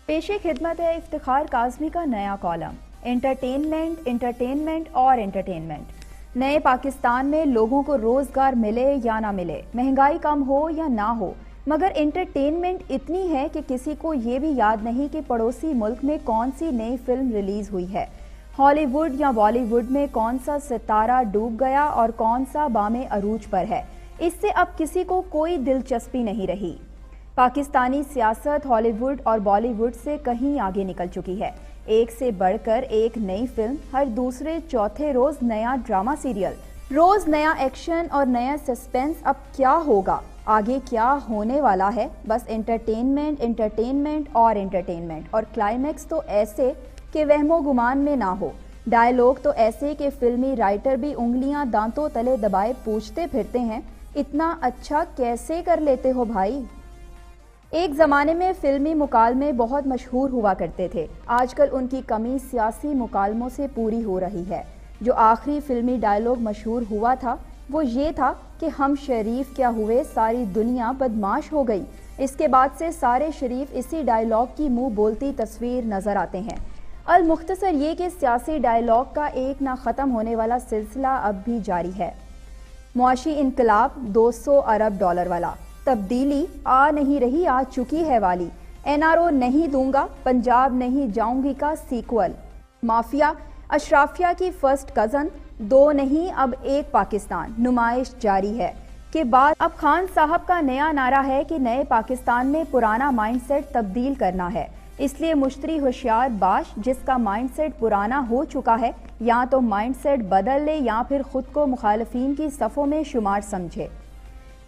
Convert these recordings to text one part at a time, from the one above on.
पेशे खिदमत है इफ्तिखार काज़मी का नया कॉलम। एंटरटेनमेंट, एंटरटेनमेंट और एंटरटेनमेंट। नए पाकिस्तान में लोगों को रोज़गार मिले या ना मिले, महंगाई कम हो या ना हो, मगर एंटरटेनमेंट इतनी है कि किसी को ये भी याद नहीं कि पड़ोसी मुल्क में कौन सी नई फिल्म रिलीज़ हुई है। हॉलीवुड या बॉलीवुड में कौन सा सितारा डूब गया और कौन सा बामे अरूज पर है, इससे अब किसी को कोई दिलचस्पी नहीं रही। पाकिस्तानी सियासत हॉलीवुड और बॉलीवुड से कहीं आगे निकल चुकी है। एक से बढ़कर एक नई फिल्म, हर दूसरे चौथे रोज नया ड्रामा सीरियल, रोज नया एक्शन और नया सस्पेंस। अब क्या होगा, आगे क्या होने वाला है? बस एंटरटेनमेंट, एंटरटेनमेंट और एंटरटेनमेंट। और क्लाइमैक्स तो ऐसे कि वहमो गुमान में ना हो। डायलॉग तो ऐसे कि फिल्मी राइटर भी उंगलियां दांतों तले दबाए पूछते फिरते हैं, इतना अच्छा कैसे कर लेते हो भाई। एक ज़माने में फिल्मी मुकालमे बहुत मशहूर हुआ करते थे। आजकल उनकी कमी सियासी मुकालमों से पूरी हो रही है। जो आखिरी फिल्मी डायलॉग मशहूर हुआ था वो ये था कि हम शरीफ क्या हुए, सारी दुनिया बदमाश हो गई। इसके बाद से सारे शरीफ इसी डायलॉग की मुंह बोलती तस्वीर नज़र आते हैं। अल मुख्तसर ये कि सियासी डायलॉग का एक ना ख़त्म होने वाला सिलसिला अब भी जारी है। मुआशी इनकलाब 200 अरब डॉलर वाला, तब्दीली आ नहीं रही आ चुकी है वाली, एनआरओ नहीं दूंगा पंजाब नहीं जाऊंगी का सीक्वल, माफिया अशराफिया की फर्स्ट कजन, दो नहीं अब एक पाकिस्तान, नुमाइश जारी है के बाद अब खान साहब का नया नारा है कि नए पाकिस्तान में पुराना माइंडसेट तब्दील करना है। इसलिए मुश्तरी होशियार बाश जिसका माइंडसेट पुराना हो चुका है, या तो माइंडसेट बदल ले या फिर खुद को मुखालफीन की सफ़ों में शुमार समझे।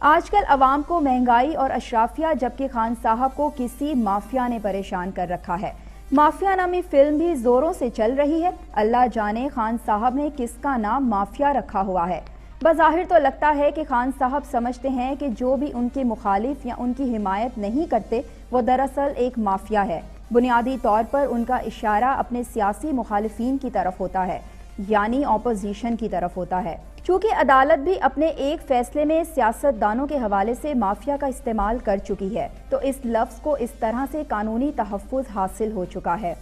आजकल अवाम को महंगाई और अशराफिया, जबकि खान साहब को किसी माफिया ने परेशान कर रखा है। माफिया नामी फिल्म भी जोरों से चल रही है। अल्लाह जाने खान साहब ने किसका नाम माफिया रखा हुआ है। बज़ाहिर तो लगता है कि खान साहब समझते हैं कि जो भी उनके मुखालिफ या उनकी हिमायत नहीं करते वो दरअसल एक माफिया है। बुनियादी तौर पर उनका इशारा अपने सियासी मुखालिफिन की तरफ होता है, यानी ऑपोजिशन की तरफ होता है। चूँकि अदालत भी अपने एक फैसले में सियासतदानों के हवाले से माफिया का इस्तेमाल कर चुकी है, तो इस लफ्ज़ को इस तरह से कानूनी तहफ़्फ़ुज़ हासिल हो चुका है।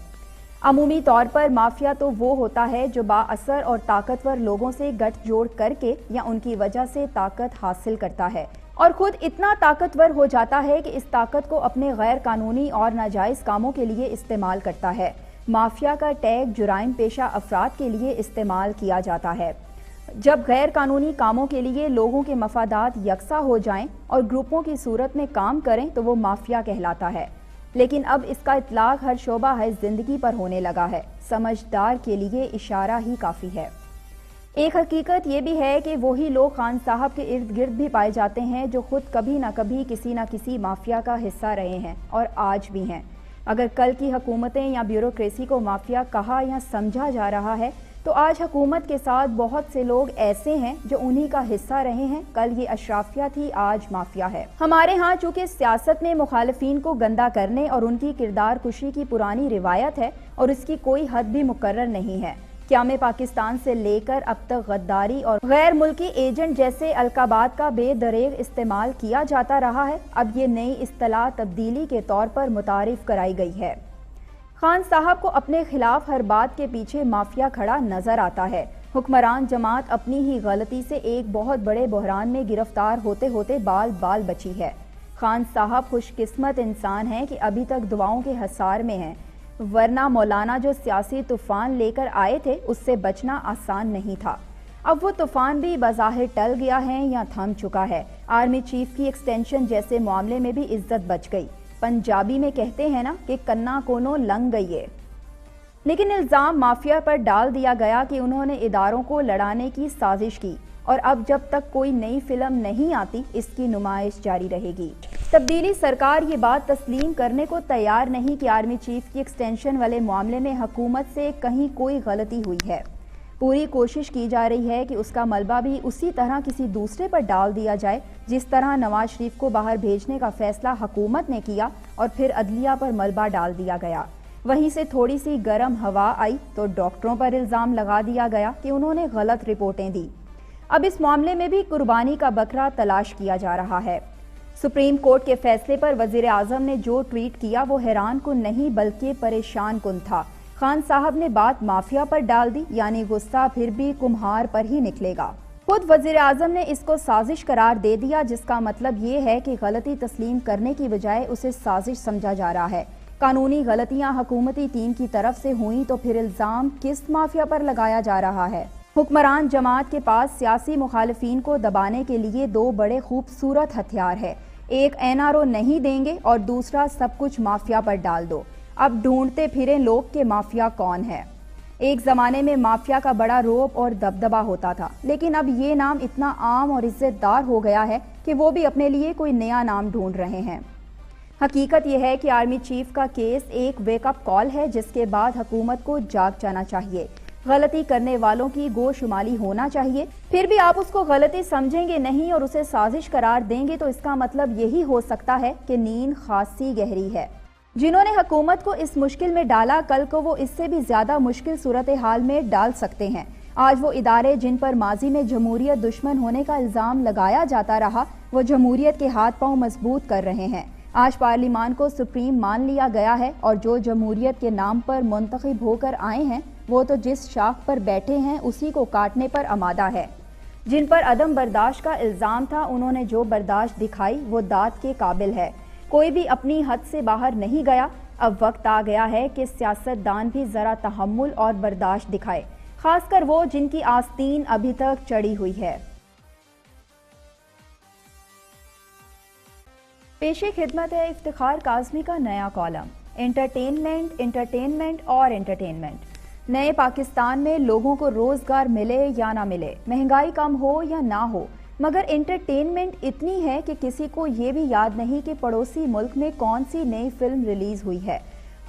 अमूमी तौर पर माफिया तो वो होता है जो बाअसर और ताकतवर लोगों से गठजोड़ करके या उनकी वजह से ताकत हासिल करता है और खुद इतना ताकतवर हो जाता है कि इस ताकत को अपने गैर कानूनी और नाजायज़ कामों के लिए इस्तेमाल करता है। माफिया का टैग जुराइम पेशा अफराद के लिए इस्तेमाल किया जाता है। जब गैर कानूनी कामों के लिए लोगों के मफादात यकसा हो जाएं और ग्रुपों की सूरत में काम करें तो वो माफिया कहलाता है। लेकिन अब इसका इतलाक हर शोबा है जिंदगी पर होने लगा है। समझदार के लिए इशारा ही काफ़ी है। एक हकीकत ये भी है कि वही लोग खान साहब के इर्द गिर्द भी पाए जाते हैं जो खुद कभी ना कभी किसी न किसी माफिया का हिस्सा रहे हैं और आज भी हैं। अगर कल की हुकूमतें या ब्यूरोक्रेसी को माफिया कहा या समझा जा रहा है, तो आज हुकूमत के साथ बहुत से लोग ऐसे हैं जो उन्हीं का हिस्सा रहे हैं। कल ये अशराफिया थी, आज माफिया है। हमारे यहाँ चूँकि सियासत में मुखालिफिन को गंदा करने और उनकी किरदार कुशी की पुरानी रिवायत है और इसकी कोई हद भी मुकर्रर नहीं है। क़याम पाकिस्तान से लेकर अब तक गद्दारी और गैर मुल्की एजेंट जैसे अलकाबात का बेदरेग इस्तेमाल किया जाता रहा है। अब ये नई इस्तिलाह तब्दीली के तौर पर मुतारिफ कराई गई है। खान साहब को अपने खिलाफ हर बात के पीछे माफिया खड़ा नजर आता है। हुक्मरान जमात अपनी ही गलती से एक बहुत बड़े बहरान में गिरफ्तार होते होते बाल बाल बची है। खान साहब खुशकिस्मत इंसान हैं कि अभी तक दुआओं के हसार में हैं, वरना मौलाना जो सियासी तूफान लेकर आए थे उससे बचना आसान नहीं था। अब वो तूफान भी बज़ाहिर टल गया है या थम चुका है। आर्मी चीफ की एक्सटेंशन जैसे मामले में भी इज्जत बच गई। पंजाबी में कहते हैं ना कि कन्ना कोनो लंग गई है। लेकिन इल्ज़ाम माफिया पर डाल दिया गया कि उन्होंने इदारों को लड़ाने की साजिश की और अब जब तक कोई नई फिल्म नहीं आती इसकी नुमाइश जारी रहेगी। तब्दीली सरकार ये बात तस्लीम करने को तैयार नहीं कि आर्मी चीफ की एक्सटेंशन वाले मामले में हुकूमत से कहीं कोई गलती हुई है। पूरी कोशिश की जा रही है कि उसका मलबा भी उसी तरह किसी दूसरे पर डाल दिया जाए जिस तरह नवाज शरीफ को बाहर भेजने का फैसला हुकूमत ने किया और फिर अदलिया पर मलबा डाल दिया गया। वहीं से थोड़ी सी गर्म हवा आई तो डॉक्टरों पर इल्ज़ाम लगा दिया गया कि उन्होंने गलत रिपोर्टें दी। अब इस मामले में भी कुर्बानी का बकरा तलाश किया जा रहा है। सुप्रीम कोर्ट के फैसले पर वजीर आजम ने जो ट्वीट किया वो हैरान कुन नहीं बल्कि परेशान कुन था। खान साहब ने बात माफिया पर डाल दी, यानी गुस्सा फिर भी कुम्हार पर ही निकलेगा। खुद वजीर आजम ने इसको साजिश करार दे दिया, जिसका मतलब ये है कि गलती तस्लीम करने की बजाय उसे साजिश समझा जा रहा है। कानूनी गलतियां हुकूमती टीम की तरफ से हुई तो फिर इल्जाम किस माफिया पर लगाया जा रहा है? हुक्मरान जमात के पास सियासी मुखालिफिन को दबाने के लिए दो बड़े खूबसूरत हथियार है, एक एनआरओ नहीं देंगे और दूसरा सब कुछ माफिया पर डाल दो। अब ढूंढते फिरें लोग के माफिया कौन है। एक जमाने में माफिया का बड़ा रौब और दबदबा होता था, लेकिन अब ये नाम इतना आम और इज्जतदार हो गया है कि वो भी अपने लिए कोई नया नाम ढूंढ रहे हैं। हकीकत यह है कि आर्मी चीफ का केस एक वेकअप कॉल है, जिसके बाद हुकूमत को जाग जाना चाहिए। गलती करने वालों की गोशुमाली होना चाहिए। फिर भी आप उसको गलती समझेंगे नहीं और उसे साजिश करार देंगे तो इसका मतलब यही हो सकता है कि नींद खासी गहरी है। जिन्होंने हुकूमत को इस मुश्किल में डाला, कल को वो इससे भी ज्यादा मुश्किल सूरत हाल में डाल सकते हैं। आज वो इदारे जिन पर माजी में जमहूरियत दुश्मन होने का इल्जाम लगाया जाता रहा, वो जमहूरियत के हाथ पांव मजबूत कर रहे हैं। आज पार्लिमान को सुप्रीम मान लिया गया है और जो जमहूरियत के नाम पर मुंतखब होकर आए हैं वो तो जिस शाख पर बैठे हैं उसी को काटने पर आमादा है। जिन पर अदम बर्दाश्त का इल्जाम था, उन्होंने जो बर्दाश्त दिखाई वो दाद के काबिल है। कोई भी अपनी हद से बाहर नहीं गया। अब वक्त आ गया है कि सियासतदान भी जरा तहम्मुल और बर्दाश्त दिखाए, खासकर वो जिनकी आस्तीन अभी तक चढ़ी हुई है। पेशे खिदमत है इफ्तिखार काज़मी का नया कॉलम, एंटरटेनमेंट, एंटरटेनमेंट और एंटरटेनमेंट। नए पाकिस्तान में लोगों को रोजगार मिले या ना मिले, महंगाई कम हो या ना हो, मगर एंटरटेनमेंट इतनी है कि किसी को ये भी याद नहीं कि पड़ोसी मुल्क में कौन सी नई फिल्म रिलीज हुई है।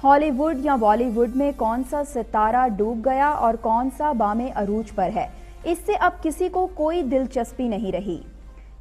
हॉलीवुड या बॉलीवुड में कौन सा सितारा डूब गया और कौन सा बामे अरूज पर है, इससे अब किसी को कोई दिलचस्पी नहीं रही।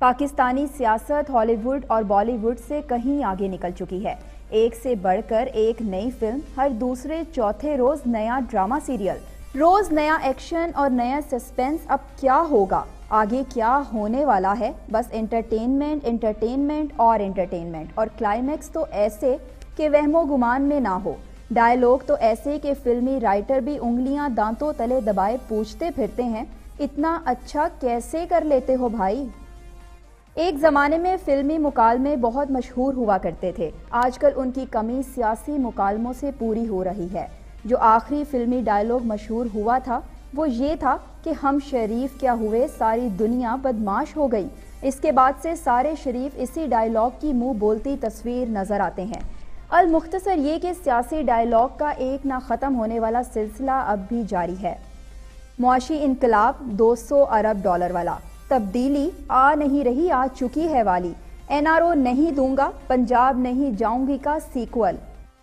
पाकिस्तानी सियासत हॉलीवुड और बॉलीवुड से कहीं आगे निकल चुकी है। एक से बढ़कर एक नई फिल्म, हर दूसरे चौथे रोज नया ड्रामा सीरियल, रोज नया एक्शन और नया सस्पेंस। अब क्या होगा, आगे क्या होने वाला है? बस एंटरटेनमेंट, एंटरटेनमेंट और एंटरटेनमेंट, और क्लाइमैक्स तो ऐसे कि वहमो गुमान में ना हो। डायलॉग तो ऐसे कि फिल्मी राइटर भी उंगलियां दांतों तले दबाए पूछते फिरते हैं, इतना अच्छा कैसे कर लेते हो भाई। एक ज़माने में फिल्मी मुकालमे बहुत मशहूर हुआ करते थे, आजकल उनकी कमी सियासी मुकालमों से पूरी हो रही है। जो आखिरी फिल्मी डायलॉग मशहूर हुआ था वो ये था कि हम शरीफ क्या हुए, सारी दुनिया बदमाश हो गई। इसके बाद से सारे शरीफ इसी डायलॉग की मुंह बोलती तस्वीर नज़र आते हैं। अल मुख्तसर ये कि सियासी डायलॉग का एक ना ख़त्म होने वाला सिलसिला अब भी जारी है। मुआशी इनकलाब 200 अरब डॉलर वाला, तब्दीली आ नहीं रही आ चुकी है वाली, एनआरओ नहीं दूंगा पंजाब नहीं जाऊंगी का सीक्वल,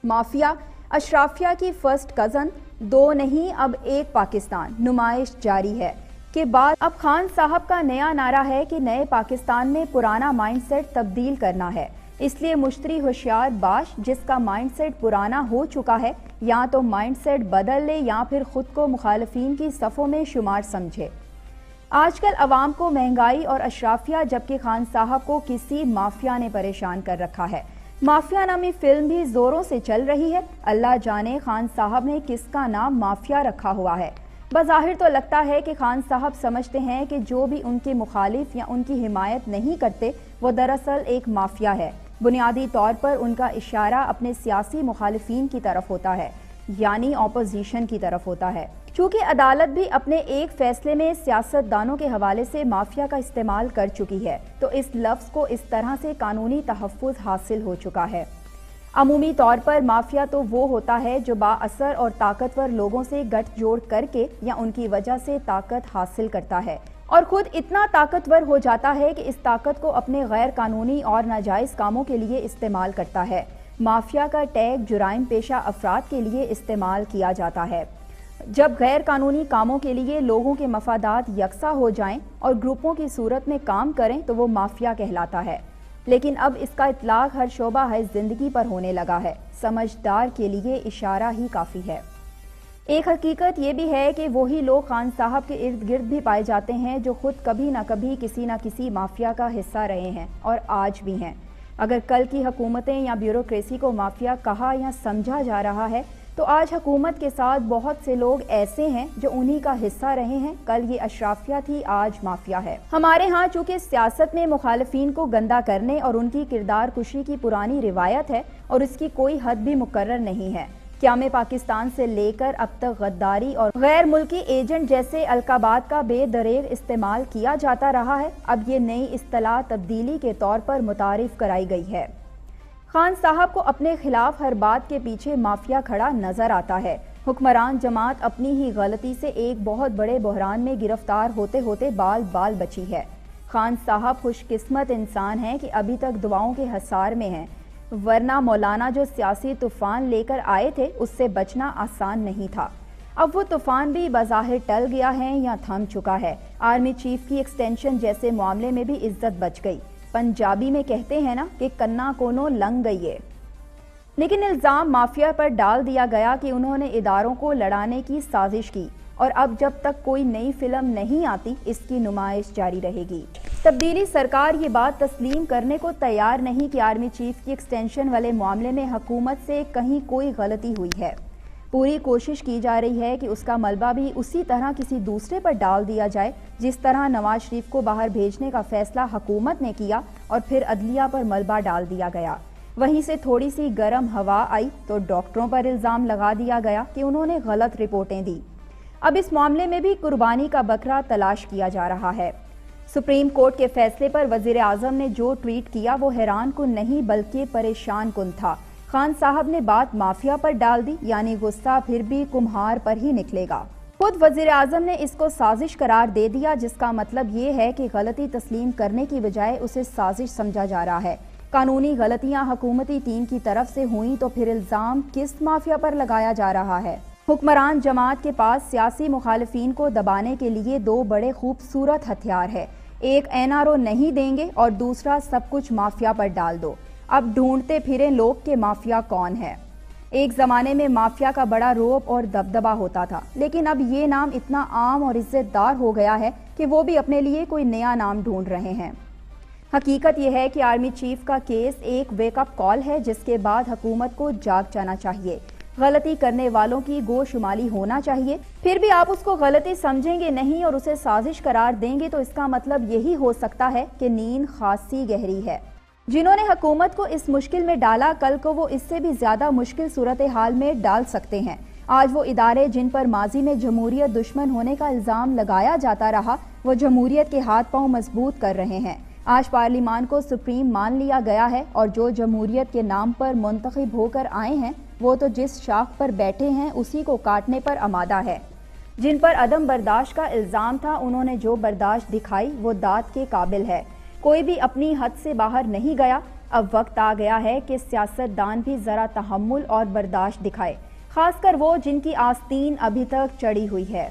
माफिया अशराफिया की फर्स्ट कज़न, दो नहीं अब एक पाकिस्तान, नुमाइश जारी है के बाद अब खान साहब का नया नारा है कि नए पाकिस्तान में पुराना माइंडसेट तब्दील करना है। इसलिए मुश्तरी होशियार बाश जिसका माइंडसेट पुराना हो चुका है, या तो माइंडसेट बदल ले या फिर खुद को मुखालिफिन की सफ़ों में शुमार समझे। आजकल अवाम को महंगाई और अशराफिया, जबकि खान साहब को किसी माफिया ने परेशान कर रखा है। माफिया नामी फिल्म भी जोरों से चल रही है। अल्लाह जाने खान साहब ने किसका नाम माफिया रखा हुआ है। बज़ाहिर तो लगता है कि खान साहब समझते हैं कि जो भी उनके मुखालिफ या उनकी हिमायत नहीं करते वो दरअसल एक माफिया है। बुनियादी तौर पर उनका इशारा अपने सियासी मुखालिफिन की तरफ होता है, यानी ऑपोजिशन की तरफ होता है। चूँकि अदालत भी अपने एक फैसले में सियासतदानों के हवाले से माफिया का इस्तेमाल कर चुकी है, तो इस लफ्ज़ को इस तरह से कानूनी तहफ़्फ़ुज़ हासिल हो चुका है। अमूमी तौर पर माफिया तो वो होता है जो बाअसर और ताकतवर लोगों से गठजोड़ करके या उनकी वजह से ताकत हासिल करता है और खुद इतना ताकतवर हो जाता है कि इस ताकत को अपने गैर कानूनी और नाजायज़ कामों के लिए इस्तेमाल करता है। माफिया का टैग जुराइम पेशा अफराद के लिए इस्तेमाल किया जाता है। जब गैर कानूनी कामों के लिए लोगों के मफादात यकसा हो जाएं और ग्रुपों की सूरत में काम करें तो वो माफिया कहलाता है। लेकिन अब इसका इतलाक हर शोबा है ज़िंदगी पर होने लगा है। समझदार के लिए इशारा ही काफ़ी है। एक हकीकत ये भी है कि वही लोग खान साहब के इर्द गिर्द भी पाए जाते हैं जो खुद कभी ना कभी किसी न किसी माफिया का हिस्सा रहे हैं और आज भी हैं। अगर कल की हुकूमतें या ब्यूरोक्रेसी को माफिया कहा या समझा जा रहा है तो आज हुकूमत के साथ बहुत से लोग ऐसे हैं जो उन्हीं का हिस्सा रहे हैं। कल ये अशराफिया थी, आज माफिया है। हमारे यहाँ चूँकि सियासत में मुखालिफिन को गंदा करने और उनकी किरदार कुशी की पुरानी रिवायत है और इसकी कोई हद भी मुकर्रर नहीं है। क़याम पाकिस्तान से लेकर अब तक गद्दारी और गैर मुल्की एजेंट जैसे अलकाबात का बेदरेग इस्तेमाल किया जाता रहा है। अब ये नई इस्तिलाह तब्दीली के तौर पर मुतारिफ कराई गई है। खान साहब को अपने खिलाफ हर बात के पीछे माफिया खड़ा नजर आता है। हुक्मरान जमात अपनी ही गलती से एक बहुत बड़े बहरान में गिरफ्तार होते होते बाल बाल बची है। खान साहब खुशकिस्मत इंसान हैं कि अभी तक दुआओं के हसार में हैं, वरना मौलाना जो सियासी तूफान लेकर आए थे उससे बचना आसान नहीं था। अब वो तूफान भी बज़ाहिर टल गया है या थम चुका है। आर्मी चीफ की एक्सटेंशन जैसे मामले में भी इज्जत बच गई। पंजाबी में कहते हैं ना कि कन्ना कोनो लंग गई है। लेकिन इल्ज़ाम माफिया पर डाल दिया गया कि उन्होंने इदारों को लड़ाने की साजिश की और अब जब तक कोई नई फिल्म नहीं आती इसकी नुमाइश जारी रहेगी। तब्दीली सरकार ये बात तस्लीम करने को तैयार नहीं कि आर्मी चीफ की एक्सटेंशन वाले मामले में हुकूमत से कहीं कोई गलती हुई है। पूरी कोशिश की जा रही है कि उसका मलबा भी उसी तरह किसी दूसरे पर डाल दिया जाए जिस तरह नवाज शरीफ को बाहर भेजने का फैसला हुकूमत ने किया और फिर अदलिया पर मलबा डाल दिया गया। वहीं से थोड़ी सी गर्म हवा आई तो डॉक्टरों पर इल्ज़ाम लगा दिया गया कि उन्होंने गलत रिपोर्टें दी। अब इस मामले में भी कुर्बानी का बकरा तलाश किया जा रहा है। सुप्रीम कोर्ट के फैसले पर वजीर आजम ने जो ट्वीट किया वो हैरान कुन नहीं बल्कि परेशान कुन था। खान साहब ने बात माफिया पर डाल दी, यानी गुस्सा फिर भी कुम्हार पर ही निकलेगा। खुद वजीर आजम ने इसको साजिश करार दे दिया, जिसका मतलब ये है कि गलती तस्लीम करने की बजाय उसे साजिश समझा जा रहा है। कानूनी गलतियां हुकूमती टीम की तरफ से हुई तो फिर इल्जाम किस माफिया पर लगाया जा रहा है? हुक्मरान जमात के पास सियासी मुखालिफिन को दबाने के लिए दो बड़े खूबसूरत हथियार है। एक NRO नहीं देंगे और दूसरा सब कुछ माफिया पर डाल दो। अब ढूंढते फिरें लोग के माफिया कौन है। एक ज़माने में माफिया का बड़ा रोब और दबदबा होता था, लेकिन अब ये नाम इतना आम और इज्जतदार हो गया है कि वो भी अपने लिए कोई नया नाम ढूंढ रहे हैं। हकीकत यह है कि आर्मी चीफ का केस एक वेकअप कॉल है, जिसके बाद हुकूमत को जाग जाना चाहिए। गलती करने वालों की गोशुमाली होना चाहिए। फिर भी आप उसको गलती समझेंगे नहीं और उसे साजिश करार देंगे तो इसका मतलब यही हो सकता है कि नींद खासी गहरी है। जिन्होंने हुकूमत को इस मुश्किल में डाला, कल को वो इससे भी ज्यादा मुश्किल सूरत हाल में डाल सकते हैं। आज वो इदारे जिन पर माजी में जमहूरियत दुश्मन होने का इल्ज़ाम लगाया जाता रहा, वो जमहूरियत के हाथ पांव मजबूत कर रहे हैं। आज पार्लिमान को सुप्रीम मान लिया गया है और जो जमहूरियत के नाम पर मुंतखब होकर आए हैं वो तो जिस शाख पर बैठे हैं उसी को काटने पर आमादा है। जिन पर अदम बर्दाश्त का इल्ज़ाम था, उन्होंने जो बर्दाश्त दिखाई वो दाद के काबिल है। कोई भी अपनी हद से बाहर नहीं गया। अब वक्त आ गया है कि सियासतदान भी ज़रा तहम्मुल और बर्दाश्त दिखाए, खासकर वो जिनकी आस्तीन अभी तक चढ़ी हुई है।